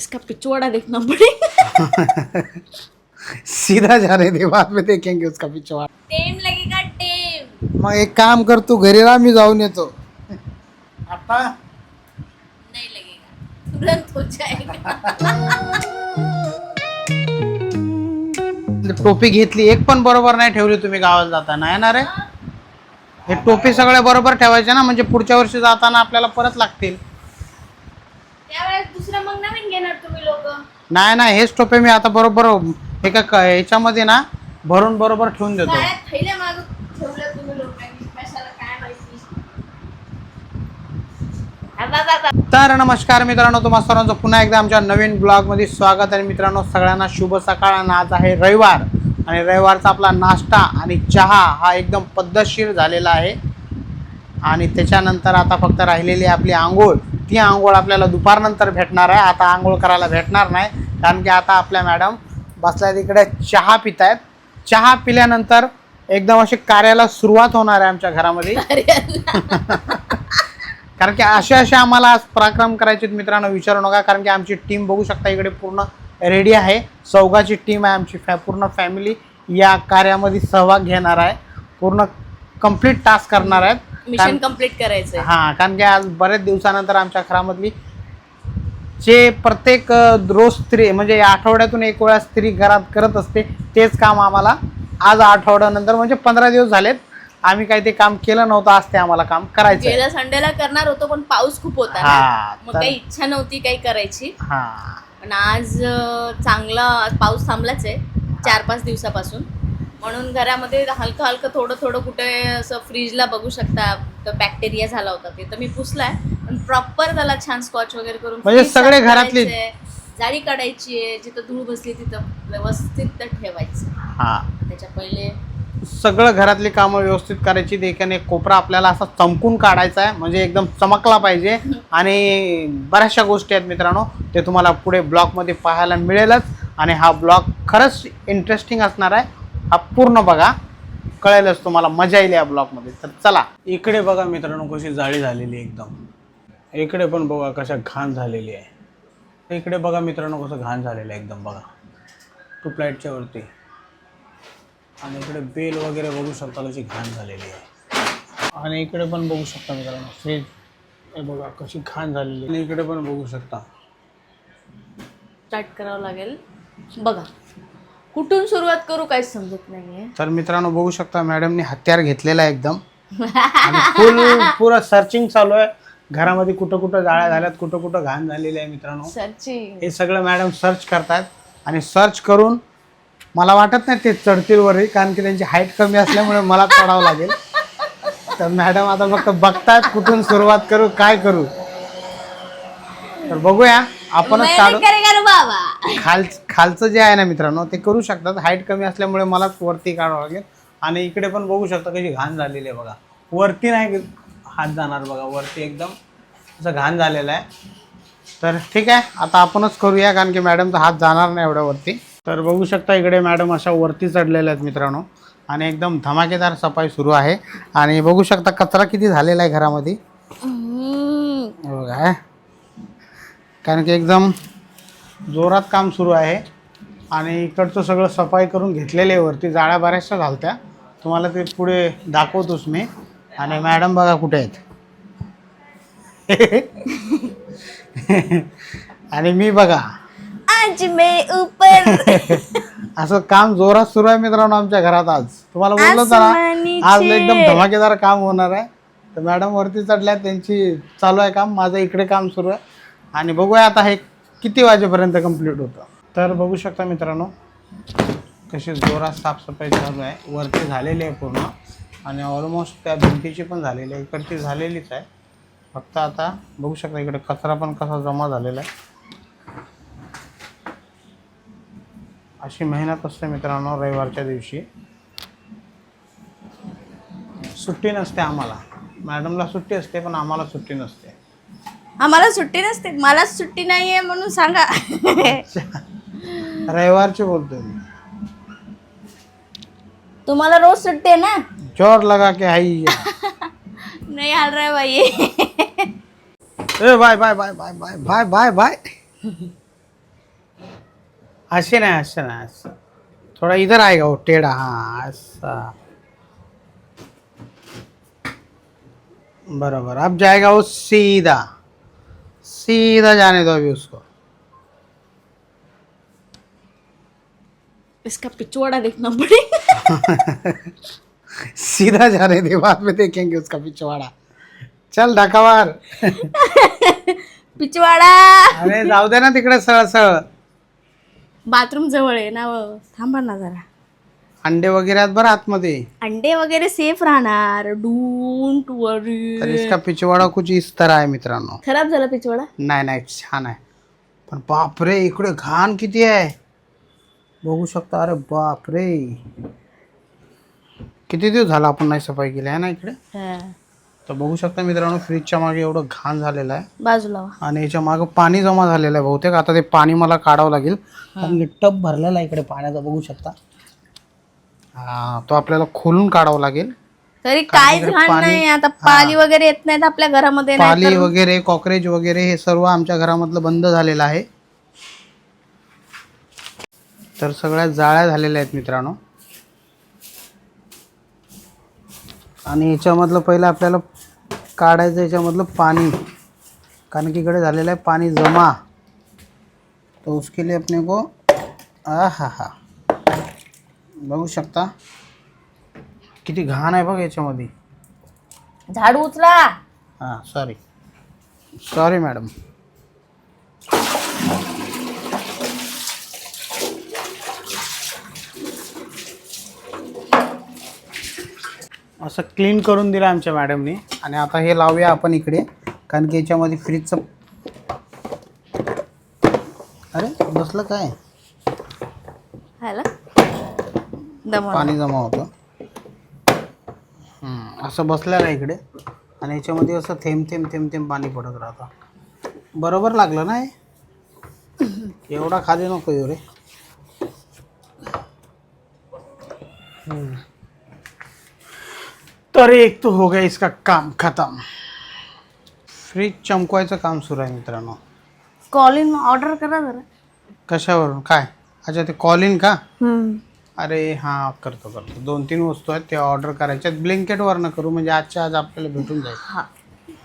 इसका पिछवाड़ा देखना पड़ेगा। सीधा जाने दे, बाद में देखेंगे उसका पिछवाड़ा। टेम लगेगा टेम। मग एक काम कर, तू घरी राहा, मी जाऊन येतो आता. नहीं लगेगा, तुरंत हो जाएगा। टोपी घेतली, एक पण बरोबर नाही ठेवली तुम्ही गावाला जाताना, येणार आहे. हे टोपी सगळे बरोबर ठेवायचे ना, म्हणजे पुढच्या वर्षी जाताना आपल्याला परत लागतील. त्यावेळेस दुसरं मग नवीन घेणार तुम्ही लोक. नाही नाही, हेच टोपे मी आता बरोबर एका ह्याच्यामध्ये ना भरून बरोबर ठेवून देतो. थैल्या मागं ठेवलं तुम्ही लोकांनी, कशाला काय माहिती. तर नमस्कार मित्रांनो, तुम्हा सर्वांचं पुन्हा एकदा आमच्या नवीन ब्लॉगमध्ये स्वागत आहे. मित्रांनो, सगळ्यांना शुभ सकाळ. आणि आज आहे रविवार, आणि रविवारचा आपला नाश्ता आणि चहा हा एकदम पद्धतशीर झालेला आहे. आणि त्याच्यानंतर आता फक्त राहिलेली आपली आंघोळ. ती आंघोळ आपल्याला दुपारनंतर भेटणार आहे. आता आंघोळ करायला भेटणार नाही, कारण की आता आपल्या मॅडम बसल्या तिकडे चहा पित आहेत. चहा पिल्यानंतर एकदम अशी कार्याला सुरुवात होणार आहे आमच्या घरामध्ये. कारण की असे आम्हाला आज पराक्रम करायचे मित्रांनो, विचारू नका. कारण की आमची टीम बघू शकता इकडे पूर्ण रेडी आहे. चौघाची टीम आहे आमची. पूर्ण फॅमिली या कार्यामध्ये सहभाग घेणार आहे. पूर्ण कंप्लीट टास्क करणार आहेत. मिशन कंप्लीट करायचं. हां, कारण की आज बरेच दिवसानंतर आमच्या घरामधली जे प्रत्येक रोज स्त्री, म्हणजे आठवड्यातून एक वेळा स्त्री घरात करत असते, तेच काम आम्हाला आज आठवड्यानंतर, म्हणजे 15 दिवस झालेत आम्ही काही ते काम केलं नव्हतं. आज ते आम्हाला काम करायचं. गेल्या संडेला करणार होतो, पण पाऊस खूप होता ना, मग काही इच्छा नव्हती काही करायची. पण आज चांगला पाऊस थांबलाच आहे 4-5 दिवसापासून. म्हणून घरामध्ये हलकं हलकं थोडं थोडं कुठे असं फ्रीजला बघू शकता बॅक्टेरिया झाला होता, ते तर मी पुसलाय. पण प्रॉपर त्याला छान स्कॉच वगैरे करून, म्हणजे सगळे घरातली जाळी काढायची आहे, जिथं धूळ बसली तिथं व्यवस्थित ठेवायचं. त्याच्या पहिले सगळं घरातली कामं व्यवस्थित करायची. देखील एक कोपरा आपल्याला असा चमकून काढायचा आहे, म्हणजे एकदम चमकला पाहिजे. आणि बऱ्याचशा गोष्टी आहेत मित्रांनो, ते तुम्हाला पुढे ब्लॉगमध्ये पाहायला मिळेलच. आणि हा ब्लॉग खरंच इंटरेस्टिंग असणार आहे. हा पूर्ण बघा, कळेलच तुम्हाला, मजा येईल या ब्लॉगमध्ये. तर चला, इकडे बघा मित्रांनो कशी जाळी झालेली आहे एकदम. इकडे पण बघा कशा घाण झालेली आहे. इकडे बघा मित्रांनो कसं घाण झालेलं आहे एकदम बघा, ट्यूबलाईटच्या वरती. आणि इकडे बेल वगैरे बघू शकता कशी घाण झालेली आहे. आणि इकडे पण बघू शकता मित्रांनो फ्रीज, हे बघा कशी घाण झालेली आहे. आणि इकडे पण बघू शकता. स्टार्ट करावं लागेल. बघा कुठून सुरुवात करू काही समजत नाहीये. तर मित्रांनो बघू शकता, मॅडमने हत्यार घेतलेला आहे एकदम. आणि पुरा सर्चिंग चालू आहे घरामध्ये, कुठं कुठं जाळ्या झाल्यात, कुठं कुठं घाण झालेली आहे मित्रांनो. सर्चिंग हे सगळं मॅडम सर्च करतात. आणि सर्च करून मला वाटत नाही ते चढतील वरही, कारण की त्यांची हाईट कमी असल्यामुळे मला चढावं लागेल. तर मॅडम आता फक्त बघतायत कुठून सुरुवात करू, काय करू. तर बघूया आपणच काढू. खालचं जे आहे ना मित्रांनो ते करू शकतात. हाईट कमी असल्यामुळे मलाच वरती काढावं लागेल. आणि इकडे पण बघू शकता कशी घाण झालेली आहे बघा. वरती नाही हात जाणार बघा, वरती एकदम असं घाण झालेलं आहे. तर ठीक आहे, आता आपणच करूया, कारण की मॅडमचा हात जाणार नाही एवढ्या वरती. तर बघू शकता इकडे मॅडम अशा वरती चढलेल्या आहेत मित्रांनो. आणि एकदम धमाकेदार सफाई सुरू आहे. आणि बघू शकता कचरा किती झालेला आहे घरामध्ये बघा, कारण की एकदम जोरात काम सुरू आहे. आणि इकडचं सगळं सफाई करून घेतलेले आहे. वरती जाळ्या बऱ्याचशा झालत्या, तुम्हाला ते पुढे दाखवतोच मी. आणि मॅडम बघा कुठे आहेत. आणि मी बघा आज मैं ऊपर. असं काम जोरात सुरू आहे मित्रांनो आमच्या घरात. आज तुम्हाला बोललो ना, आज एकदम धमाकेदार काम होणार आहे. तर मॅडम वरती चढल्या, त्यांची चालू आहे काम, माझं इकडे काम सुरू आहे. आणि बघूया आता हे किती वाजेपर्यंत कंप्लीट होतं. तर बघू शकता मित्रांनो कशी जोरात साफसफाई चालू आहे. वरती झालेली आहे पूर्ण, आणि ऑलमोस्ट त्या भिंतीची पण झालेली आहे, इकडची झालेलीच आहे. फक्त आता बघू शकता इकडे कचरा पण कसा जमा झालेला आहे. अशी मेहनत असते मित्रांनो. रविवारच्या दिवशी सुट्टी नसते आम्हाला. मॅडमला सुट्टी असते, पण आम्हाला सुट्टी नसते. आम्हाला सुट्टी नसते, मला सुट्टी नाहीये म्हणून सांगा. रविवारची बोलतोय मी. तुम्हाला रोज सुट्टी आहे ना. जोर लगा के आई. नहीं हाल रहा है भाई. ए bye bye bye bye bye bye bye bye. असे नाही, असे नाही, असं थोड़ा इधर आएगा वो टेढ़ा, हाँ ऐसा, बराबर। अब जाएगा वो सीधा, सीधा जाने दो अभी उसको। इसका पिछवाड़ा देखना पड़ेगा। सीधा जाने दे, बाद में देखेंगे उसका पिछवाड़ा। चल ढाका मार। पिछवाड़ा अरे जाऊ दे ना तिकडे सरळ सरळ। बाथरूम जवळ आहे ना, थांबा ना जरा। अंडे वगैरे आहेत बरं आतमध्ये, अंडे वगैरे सेफ राहणार, डोंट तर वरी। इसका पिछवाड़ा कुछ इस तरह आहे मित्रांनो। खराब झाला पिछवाड़ा? नाही नाही, छान आहे, पण बापरे इकडे घाण किती आहे बघू शकता। अरे बापरे, किती दिवस झाला आपण नाही सफाई केली आहे ना इकडे। हा, तर बघू शकता मित्रांनो, फ्रीजच्या मागे एवढं घाण झालेलं आहे बाजूला वा. आणि याच्या मागे पाणी जमा झालेलं आहे बहुतेक। आता ते पाणी मला काढावं लागेल, कारण टब भरलेला आहे इकडे पाण्याचा, बघू शकता। हा, तो आपल्याला खोलून काढावं लागेल। तरी काहीच इकडे घाण पाणी- नाही, आता पाली वगैरे येत नाहीत आपल्या घरामध्ये, पाली नाहीतर वगैरे, कॉकरेज वगैरे हे सर्व आमच्या घरामधलं बंद झालेलं आहे। तर सगळ्या जाळ्या झालेल्या आहेत मित्रांनो, आणि याच्यामधलं पहिलं आपल्याला काढायचं याच्यामधलं पाणी, कारण की इकडे झालेलं आहे पाणी जमा। तो उसके लिए अपने को हा बघू शकता किती घाण आहे बघ याच्यामध्ये। झाडू उचला। हां सॉरी सॉरी मॅडम। असं क्लीन करून दिलं आमच्या मॅडमनी, आणि आता हे लावूया आपण इकडे, कारण की याच्यामध्ये फ्रीजचं, अरे बसलं काय, ह्याला दमवलं. पाणी जमा होतं। असं बसलेलं आहे इकडे, आणि याच्यामध्ये असं थेंब थेंब थेंब थेंब पाणी पडत राहतं। बरोबर लागलं ना हे? एवढा खाली नको येऊ रे। तर एक तो हो गया इसका काम खत्म। फ्रीज चमकवायचं काम सुरू आहे मित्रांनो। कॉलिन ऑर्डर करा जरा। कशावरून काय? अच्छा ते कॉलिन का? हम्म. अरे हां करतो 2-3 वस्तू आहेत त्या ऑर्डर करायच्यात, ब्लिंकेटवरनं करू म्हणजे आजच्या आज आपल्याला भेटून जाईल। हा,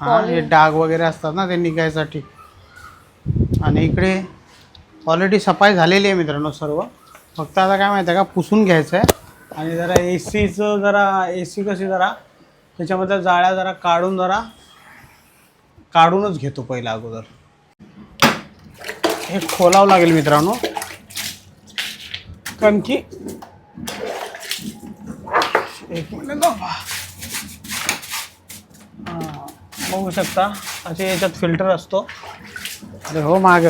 हां हे डाग वगैरे असतात ना ते निघायसाठी। आणि इकडे ऑलरेडी सफाई झालेली आहे मित्रांनो सर्व, फक्त आता काय माहिती आहे का, पुसून घ्यायचं आहे। आणि जरा एसीचं जरा, एसी कशी जरा त्याच्यामधल्या जाळ्या जरा काढूनच घेतो पहिला अगोदर। हे खोलावं लागेल मित्रांनो, कारण की एक मिनिट बाबा, बघू शकता असे याच्यात फिल्टर असतो। अरे हो माग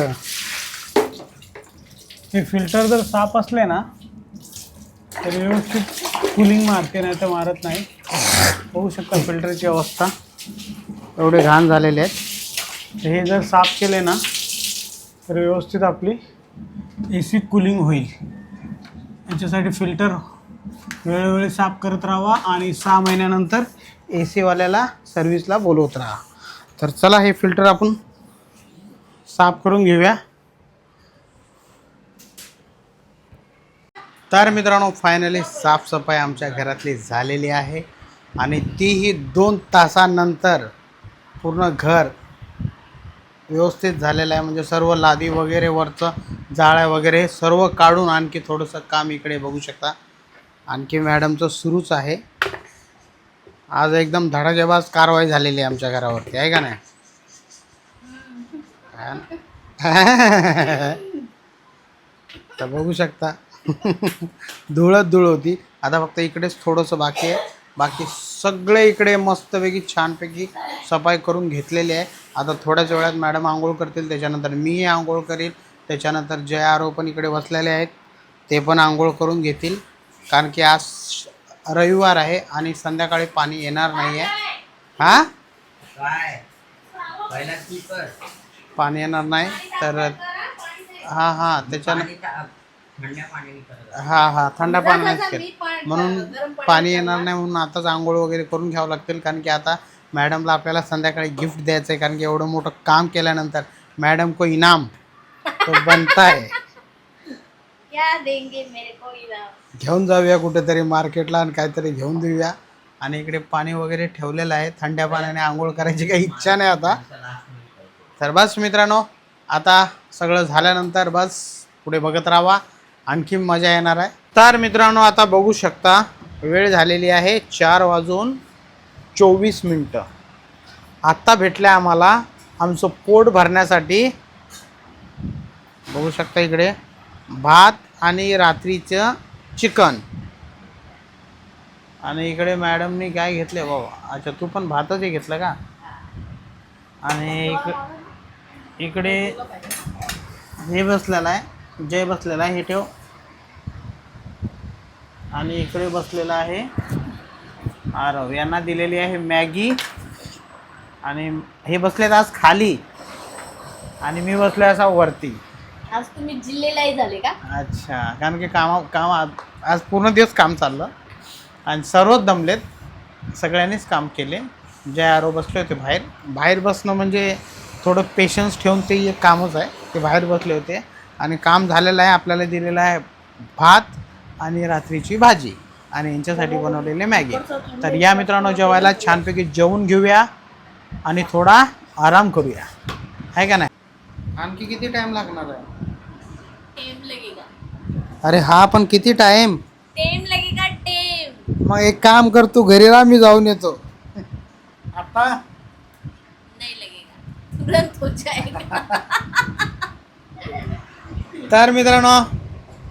हे फिल्टर जर साफ असले ना तर व्यवस्थित कूलिंग मारते, नाही तर मारत नाही। बघू शकता फिल्टरची अवस्था एवढे घाण झालेले आहेत। तर हे जर साफ केले ना तर व्यवस्थित आपली एसी कूलिंग होईल। याच्यासाठी फिल्टर वेळोवेळी साफ करत राहावा आणि 6 महिन्यानंतर एसीवाल्याला सर्व्हिसला बोलवत राहा। तर चला हे फिल्टर आपण साफ करून घेऊया। तर मित्रांनो फायनली साफसफाई आमच्या घरातली झालेली आहे, आणि तीही 2 तासानंतर पूर्ण घर व्यवस्थित झालेलं आहे। म्हणजे सर्व लादी वगैरे, वरचं जाळ्या वगैरे सर्व काढून आणखी थोडंसं काम इकडे बघू शकता आणखी मॅडमचं सुरूच आहे। आज एकदम धडाकेबाज कारवाई झालेली आहे आमच्या घरावरती, आहे का नाही? तर बघू शकता धुळत धूळ होती। आता फक्त इकडेच थोडंसं बाकी आहे, बाकी सगळे इकडे मस्तपैकी छानपैकी सफाई करून घेतलेली आहे। आता थोड्याच वेळात मॅडम आंघोळ करतील, त्याच्यानंतर मी आंघोळ करील, त्याच्यानंतर जय आरो पण इकडे बसलेले आहेत, ते पण आंघोळ करून घेतील, कारण की आज रविवार आहे आणि संध्याकाळी पाणी येणार नाही आहे। हां पाणी येणार नाही तर हां त्याच्यानं हां थंड पाण्यानेच केलं, म्हणून पाणी येणार नाही, म्हणून आताच आंघोळ वगैरे करून घ्यावं लागतील। कारण की आता मॅडमला आपल्याला संध्याकाळी गिफ्ट द्यायचं आहे, कारण की एवढं मोठं काम केल्यानंतर मॅडम को इनाम तो बनता है। क्या देंगे मेरे को इनाम. घेऊन जाऊया कुठेतरी मार्केटला आणि काहीतरी घेऊन देऊया. आणि इकडे पाणी वगैरे ठेवलेलं आहे. थंड्या पाण्याने आंघोळ करायची काही इच्छा नाही आता. तर बस मित्रांनो, आता सगळं झाल्यानंतर बस पुढे बघत राहा, आणखी मजा येणार आहे. तर मित्रांनो, आता बघू शकता वेळ झालेली आहे 4:24. आत्ता भेटलं आम्हाला आमचं पोट भरण्यासाठी. बघू शकता इकडे भात आणि रात्रीचं चिकन. आणि इकडे मॅडमनी काय घेतले बाबा? अच्छा, तू पण भातच हे घेतलं का? आणि इकडे हे बसलेलं आहे, जय बसलेला आहे, हे ठेव. आणि इकडे बसलेला आहे आरव, यांना दिलेली आहे मॅगी. आणि हे बसलेत आज खाली आणि मी बसलोय असा वरती. आज तुम्ही जिल्ह्यालाही झाले का? अच्छा, कारण की काम आज पूर्ण दिवस काम चाललं आणि सर्वच दमलेत, सगळ्यांनीच काम केले. जे आरो बसले होते बाहेर बसणं म्हणजे थोडं पेशन्स ठेवून ते एक कामच आहे. ते बाहेर बसले होते आणि काम झालेलं आहे. आपल्याला दिलेलं आहे भात आणि रात्रीची भाजी आणि यांच्यासाठी बनवलेले मॅगी. तर या मित्रांनो, जेवायला छानपैकी जेवून घेऊया आणि थोडा आराम करूया, आहे का नाही? आणखी किती टाइम लागणार आहे? टेम लगेगा. अरे हा, पण किती टाइम? टेम लगेगा टेम. मग एक काम कर, तू घरी राहा, मी जाऊन येतो. आता नहीं लगेगा, तुरंत हो जाएगा. तर मित्रांनो,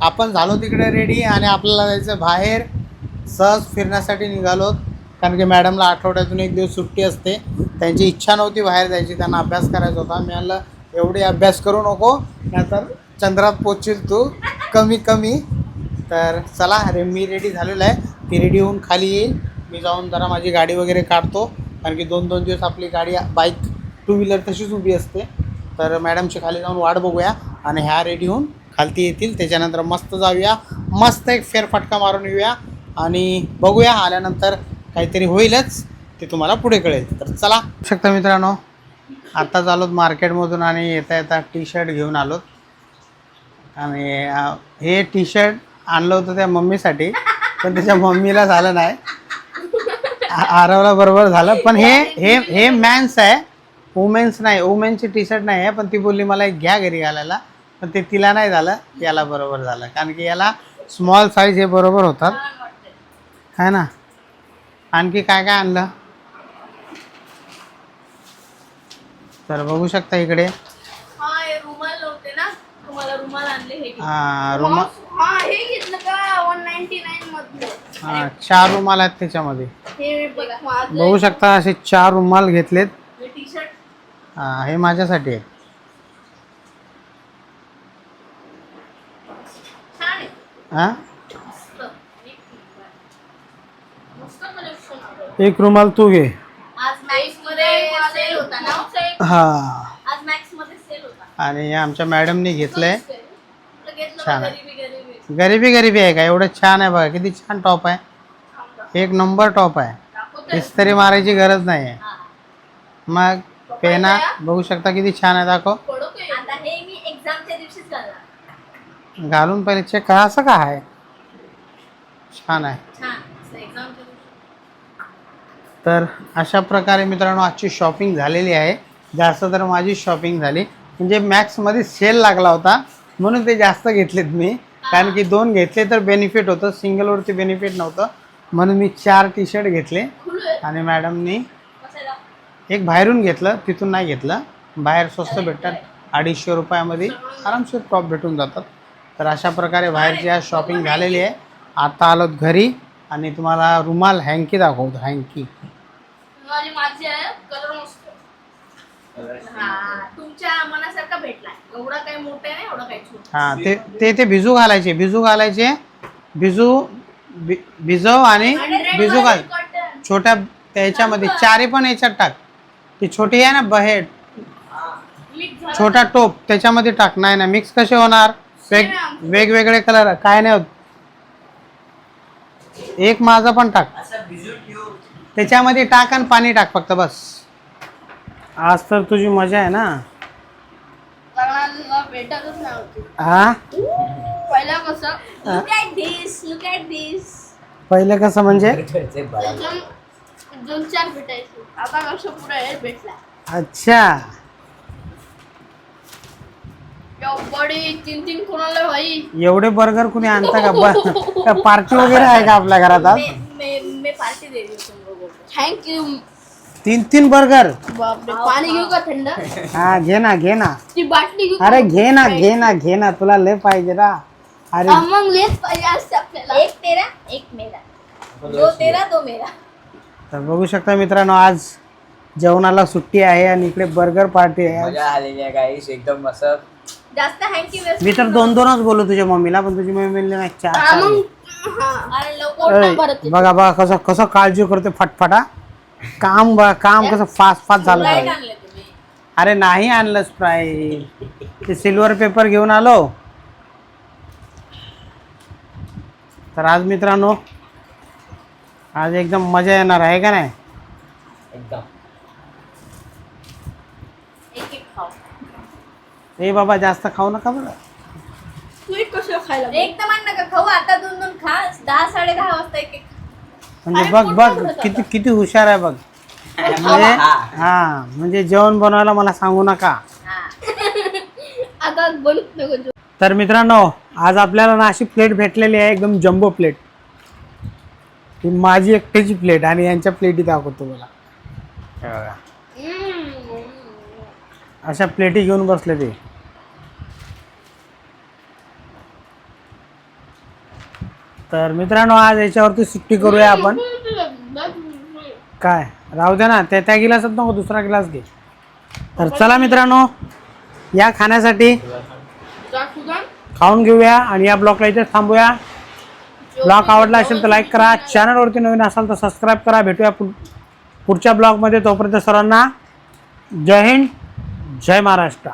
आपण झालो तिकडे रेडी आणि आपल्याला जायचं बाहेर. सहज फिरण्यासाठी निघालो, कारण की मॅडमला आठवड्यातून एक दिवस सुट्टी असते. त्यांची इच्छा नव्हती बाहेर जायची, त्यांना अभ्यास करायचा होता. मी म्हणलं एवढी अभ्यास करू नको, नाहीतर चंद्रात पोचशील तू कमी. तर चला, मी रेडी झालेलो आहे. ती रेडी होऊन खाली येईल. मी जाऊन जरा माझी गाडी वगैरे काढतो, कारण की 2-2 दिवस आपली गाडी बाईक 2 व्हीलर तशीच उभी असते. तर मॅडमची खाली जाऊन वाट बघूया आणि ह्या रेडी होऊन खालती येतील. त्याच्यानंतर मस्त जाऊया, मस्त एक फेरफटका मारून येऊया आणि बघूया. आल्यानंतर काहीतरी होईलच, ते तुम्हाला पुढे कळेल. तर चला. शकता मित्रांनो, आत्ताच आलोत मार्केटमधून आणि येता येता टी शर्ट घेऊन आलोत. आणि हे टी शर्ट आणलं होतं त्या मम्मीसाठी, पण त्याच्या मम्मीला झालं नाही. आरवला बरोबर झालं, पण हे मॅन्स आहे, वुमेन्स नाही. वुमेन्सची टी शर्ट नाही आहे, पण ती बोलली मला एक घ्या घरी घालायला, पण ते तिला नाही झालं, याला बरोबर झालं. कारण की याला स्मॉल साईज हे बरोबर होतात, है ना. आणखी काय काय आणलं तर बघू शकता इकडे. हा, हे रुमाल होते ना, तुम्हाला रुमाल आणले. हे रुमाल, हा, हे घेतलं का 199 मध्ये? 4 रुमाल आहेत त्याच्यामध्ये. हे बघा, माझं बघू शकता असे 4 रुमाल घेतलेत. हे टी शर्ट हे माझ्यासाठी आहे. छान आहे. हां, मस्त. मस्त कलेक्शन आहे. एक रुमाल तू घे. आज मॅक्स मध्ये सेल होता ना. हां, आज मॅक्स मध्ये सेल होता. आणि आमच्या मॅडमनी घेतलंय. छान आहे. गरीबी गरीबी आहे का? एवढं छान आहे बघा, किती छान टॉप आहे, एक नंबर टॉप आहे. इस्त्री मारायची गरज नाही आहे. मग पेना बघू शकता किती छान आहे, दाखव. आता हे मी एक्झामच्या दिवशीच घालणार. घालून पहिले चेक करा, असं का आहे, छान आहे. छान एक्झामच्या दिवशी. तर अशा प्रकारे मित्रांनो आजची शॉपिंग झालेली आहे. जास्त तर माझी शॉपिंग झाली, म्हणजे मॅक्समध्ये सेल लागला होता म्हणून ते जास्त घेतलेत मी. कारण की 2 घेतले तर बेनिफिट होतं, सिंगलवरती बेनिफिट नव्हतं, म्हणून मी 4 टी शर्ट घेतले. आणि मॅडमनी एक बाहेरून घेतलं, तिथून नाही घेतलं. बाहेर स्वस्त भेटतात, 250 रुपयामध्ये आरामशीर टॉप भेटून जातात. तर अशा प्रकारे बाहेरची आज शॉपिंग झालेली आहे. आता आलोत घरी आणि तुम्हाला रुमाल हँकी दाखवतो. हँकी माझी आहे, कलर मस्त. हा, तुमच्या मनासारखा भेटला. एवढा काही मोठा नाही, एवढा काही छोटा. हां, ते भिजू घालायचे, भिजव आणि भिजू घाल. छोट्या त्याच्यामध्ये 4 पण याच्यात टाक. ती छोटी आहे ना बहेड, छोटा टोप त्याच्यामध्ये टाक. नाही ना, मिक्स कसे होणार? वेगवेगळे कलर काय नाही होत. एक माझा पण टाक त्याच्यामध्ये, टाक आणि पाणी टाक फक्त, बस. आज तर तुझी मजा आहे ना. भेटतच नाही. हा, पहिला कसं लुक ॲट दिस पहिलं कसं म्हणजे दोन चार भेटायचे आता कसं पुढे हे भेटला अच्छा बडी तीन कोणाला भाई एवढे बर्गर कुणी आणता का पार्टी वगैरे आहे का आपल्या घरात आज मैं पार्टी दे रही हूँ तुम लोगों को थँक्यू 3 बर्गर बापरे पाणी घेऊ का थंड हा घे ना ती बाटली घेऊ अरे घे ना तुला लय पाहिजे ना अरे मग लेच पाहिजे असते आपल्याला एक तेरा एक मेरा दो तेरा दो मेरा तर बघू शकता मित्रांनो आज जेवणाला सुट्टी आहे आणि इकडे बर्गर पार्टी आहे मजा आलेली आहे गाईस एकदम मस्त जास्त हँकी मी तर 2-2च बोलू तुझ्या मम्मीला पण तुझी मम्मी म्हणली नाही 4 अरे लवकर बघा कसं काळजी करते फटफटा काम कसं फास्ट झालं लाईट पाहिजे आणले तुम्ही अरे नाही आणलं स्प्राईट ते सिल्वर पेपर घेऊन आलो तर आज मित्रांनो आज एकदम मजा येणार आहे का नाही एकदम एक खाओ ए बाबा जास्त खाऊ नका बरं तू एक कसं खायला एक तर मान नका खाऊ आता 2 खा 10-10:30 वाजता एक म्हणजे बघ किती हुशार आहे बघ म्हणजे हा म्हणजे जेवण बनवायला मला सांगू नका आता बनत नको तर मित्रांनो आज आपल्याला ना अशी प्लेट भेटलेली आहे एकदम जम्बो प्लेट ही माझी एकट्याची प्लेट आणि यांच्या प्लेटी दाखवतो मला हे बघा. अशा प्लेटी घेऊन बसले ते तर मित्रांनो आज याच्यावरती सुट्टी करूया आपण काय राहू दे ना त्या गिलासात नको दुसरा गिलास घे तर चला मित्रांनो या खाण्यासाठी खाऊन घेऊया आणि या ब्लॉगला इथेच थांबूया ब्लॉग आवडला असेल तर लाईक करा चॅनलवरती नवीन असाल तर सबस्क्राईब करा भेटूया पुढच्या ब्लॉगमध्ये तोपर्यंत सर्वांना जय हिंद जय महाराष्ट्र